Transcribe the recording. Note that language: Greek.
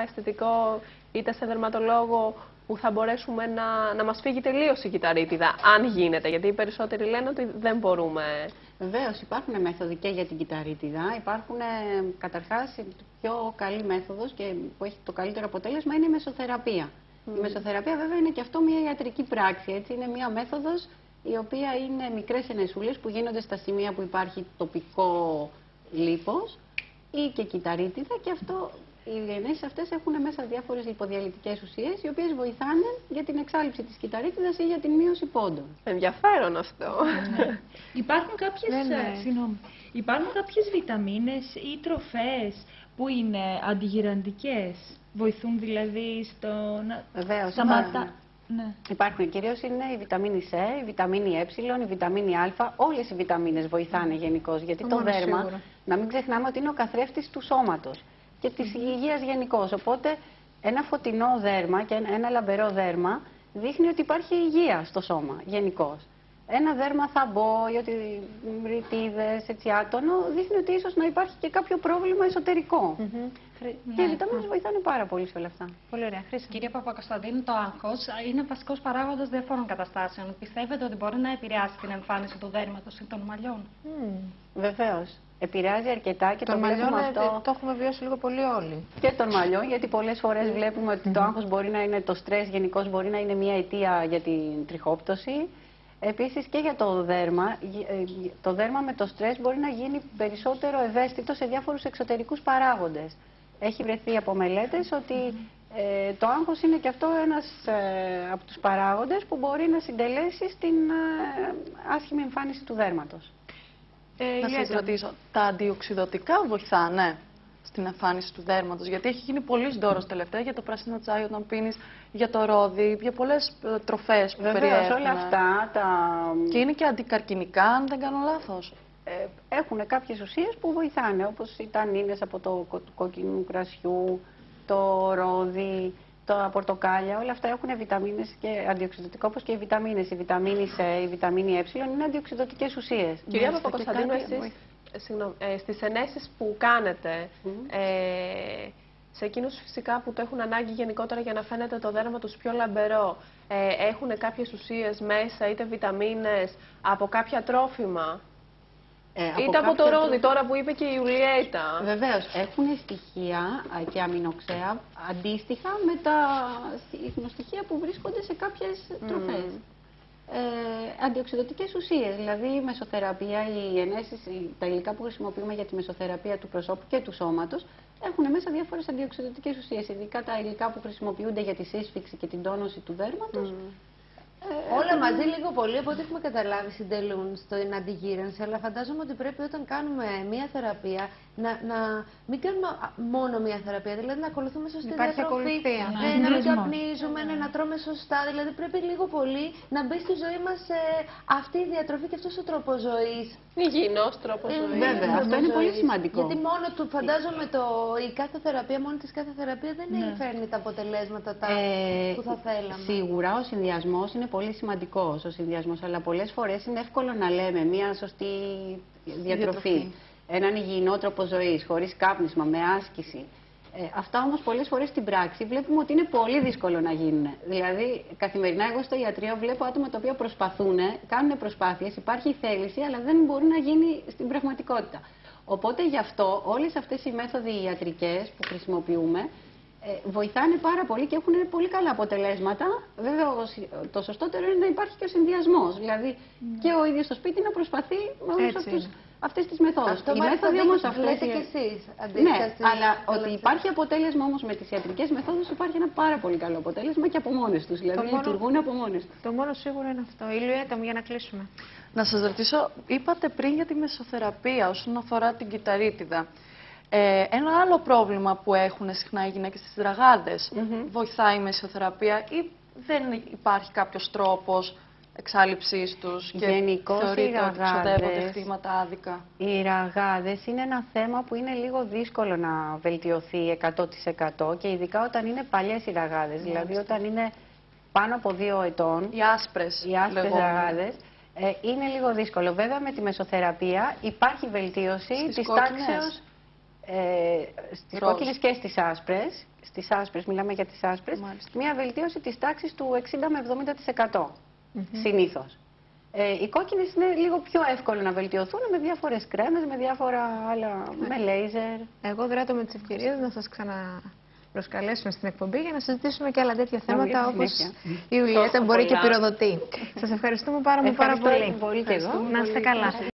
αισθητικό είτε σε δερματολόγο που θα μπορέσουμε να μας φύγει τελείως η κυταρίτιδα, αν γίνεται, γιατί οι περισσότεροι λένε ότι δεν μπορούμε. Βεβαίως υπάρχουν μέθοδοι και για την κυταρίτιδα. Υπάρχουν καταρχάς η πιο καλή μέθοδος και που έχει το καλύτερο αποτέλεσμα είναι η μεσοθεραπεία. Η μεσοθεραπεία βέβαια είναι και αυτό μια ιατρική πράξη. Έτσι. Είναι μια μέθοδος η οποία είναι μικρές ενεσούλες που γίνονται στα σημεία που υπάρχει τοπικό λίπος ή και κυταρίτιδα, και αυτό. Οι ενέσεις αυτές έχουν μέσα διάφορες λιποδιαλυτικές ουσίες, οι οποίες βοηθάνε για την εξάλειψη της κυταρίτιδας ή για την μείωση πόντων. Ενδιαφέρον αυτό. Ναι. Υπάρχουν κάποιες βιταμίνες ή τροφές που είναι αντιγυραντικές, βοηθούν δηλαδή στο να σταματά... Ναι. Υπάρχουν κυρίως είναι η βιταμίνη C, η βιταμίνη Ε, η βιταμίνη Α. Όλες οι βιταμίνες βοηθάνε γενικώς, γιατί το δέρμα, σίγουρα, να μην ξεχνάμε ότι είναι ο καθρέφτης του σώματος και της υγείας γενικώς. Οπότε ένα φωτεινό δέρμα και ένα λαμπερό δέρμα δείχνει ότι υπάρχει υγεία στο σώμα γενικώς. Ένα δέρμα θαμπό ή ότι ρητίδες, έτσι άτονο, δείχνει ότι ίσως να υπάρχει και κάποιο πρόβλημα εσωτερικό. Και οι βιταμίνες βοηθάνε πάρα πολύ σε όλα αυτά. Πολύ ωραία. Χρήση. Κυρία Παπακοσταντίνου, το άγχος είναι βασικός παράγοντας διαφόρων καταστάσεων. Πιστεύετε ότι μπορεί να επηρεάσει την εμφάνιση του δέρματος ή των μαλλιών? Βεβαίως. Επηρεάζει αρκετά και το βλέπουμε αυτό. Το έχουμε βιώσει λίγο πολύ όλοι. Και των μαλλιών, γιατί πολλές φορές βλέπουμε ότι το άγχος μπορεί να είναι, το στρες γενικώς μπορεί να είναι μια αιτία για την τριχόπτωση. Επίσης και για το δέρμα με το στρες μπορεί να γίνει περισσότερο ευαίσθητο σε διάφορους εξωτερικούς παράγοντες. Έχει βρεθεί από μελέτες ότι το άγχος είναι και αυτό ένας από τους παράγοντες που μπορεί να συντελέσει στην άσχημη εμφάνιση του δέρματος. Να σας ρωτήσω, τα αντιοξυδωτικά βοηθάνε στην εμφάνιση του δέρματος? Γιατί έχει γίνει πολλής δώρος τελευταία για το πράσινο τσάι όταν πίνεις, για το ρόδι, για πολλές τροφές που περιέχουν. Όλα αυτά Και είναι και αντικαρκινικά, αν δεν κάνω λάθος. Έχουν κάποιες ουσίες που βοηθάνε, όπως οι τανίνες από το κόκκινου κρασιού, το ρόδι, τα πορτοκάλια. Όλα αυτά έχουν βιταμίνες και αντιοξυδωτικό, όπως και οι βιταμίνες. Η βιταμίνη C, η βιταμίνη Ε είναι αντιοξυδωτικές ουσίες. Κυρία Παπακοσταντίνου, εσείς στις ενέσεις που κάνετε, σε εκείνους φυσικά που το έχουν ανάγκη γενικότερα για να φαίνεται το δέρμα τους πιο λαμπερό, έχουν κάποιες ουσίες μέσα, είτε βιταμίνες, από κάποια τρόφιμα, είτε από το ρόδι, τώρα που είπε και η Ιουλιέτα. Βεβαίως, έχουν στοιχεία και αμινοξέα αντίστοιχα με τα ίχνοστοιχεία που βρίσκονται σε κάποιες τροφές. Αντιοξυδωτικές ουσίες, δηλαδή η μεσοθεραπεία, οι ενέσεις, τα υλικά που χρησιμοποιούμε για τη μεσοθεραπεία του προσώπου και του σώματος έχουν μέσα διάφορες αντιοξυδωτικές ουσίες, ειδικά τα υλικά που χρησιμοποιούνται για τη σύσφυξη και την τόνωση του δέρματος. Όλα μαζί λίγο πολύ, από ό,τι έχουμε καταλάβει, συντελούν στην αντιγύρανση, αλλά φαντάζομαι ότι πρέπει όταν κάνουμε μία θεραπεία να μην κάνουμε μόνο μία θεραπεία, δηλαδή να ακολουθούμε σωστή διατροφή, να μην καπνίζουμε, να τρώμε σωστά, δηλαδή πρέπει λίγο πολύ να μπει στη ζωή μας αυτή η διατροφή και αυτός ο τρόπος ζωής. Υγιεινός τρόπος ζωής. Βέβαια, αυτό είναι πολύ σημαντικό. Γιατί μόνο του, φαντάζομαι, η κάθε θεραπεία, μόνη της κάθε θεραπεία δεν φέρνει τα αποτελέσματα που θα θέλαμε. Σίγουρα ο συνδυασμός είναι πολύ σημαντικός, αλλά πολλές φορές είναι εύκολο να λέμε μια σωστή διατροφή, έναν υγιεινό τρόπο ζωής, χωρίς κάπνισμα, με άσκηση. Αυτά όμως πολλές φορές στην πράξη βλέπουμε ότι είναι πολύ δύσκολο να γίνουν. Δηλαδή, καθημερινά εγώ στο ιατρείο βλέπω άτομα τα οποία προσπαθούν, κάνουν προσπάθειες, υπάρχει θέληση, αλλά δεν μπορεί να γίνει στην πραγματικότητα. Οπότε γι' αυτό όλες αυτές οι μέθοδοι ιατρικές που χρησιμοποιούμε βοηθάνε πάρα πολύ και έχουν πολύ καλά αποτελέσματα. Βέβαια, το σωστότερο είναι να υπάρχει και ο συνδυασμός. Δηλαδή, και ο ίδιος στο σπίτι να προσπαθεί με όλους αυτές τις μεθόδους. Αυτό μάλιστα λέτε και εσείς. Ναι, αλλά ότι υπάρχει αποτέλεσμα όμως με τις ιατρικές μεθόδους, υπάρχει ένα πάρα πολύ καλό αποτέλεσμα και από μόνες τους. Δηλαδή, λειτουργούν από μόνες τους. Το μόνο σίγουρο είναι αυτό. Ηλιουέτα μου, για να κλείσουμε. Να σας ρωτήσω, είπατε πριν για τη μεσοθεραπεία όσον αφορά την κυταρίτιδα. Ένα άλλο πρόβλημα που έχουν συχνά οι γυναίκες στις ραγάδες, βοηθάει η μεσοθεραπεία ή δεν υπάρχει κάποιος τρόπος εξάλληψής τους και θεωρείται ότι ξοδεύονται χρήματα άδικα? Οι ραγάδες είναι ένα θέμα που είναι λίγο δύσκολο να βελτιωθεί 100% και ειδικά όταν είναι παλιές οι ραγάδες, δηλαδή όταν είναι πάνω από 2 ετών. Οι άσπρες ραγάδες. Είναι λίγο δύσκολο. Βέβαια με τη μεσοθεραπεία υπάρχει βελτίωση της τάξεως Στις κόκκινες και στις άσπρες. Στις άσπρες, μιλάμε για τις άσπρες, μια βελτίωση της τάξης του 60 με 70% συνήθως. Οι κόκκινες είναι λίγο πιο εύκολο να βελτιωθούν με διάφορες κρέμες, με διάφορα άλλα, με λέιζερ. Εγώ δράτω με τις ευκαιρίες να σας ξαναπροσκαλέσουμε στην εκπομπή για να συζητήσουμε και άλλα τέτοια θέματα όπως η Ιουλιέτα μπορεί και πυροδοτεί. Σας ευχαριστούμε πάρα πολύ. Πολύ και εγώ. Να είστε καλά.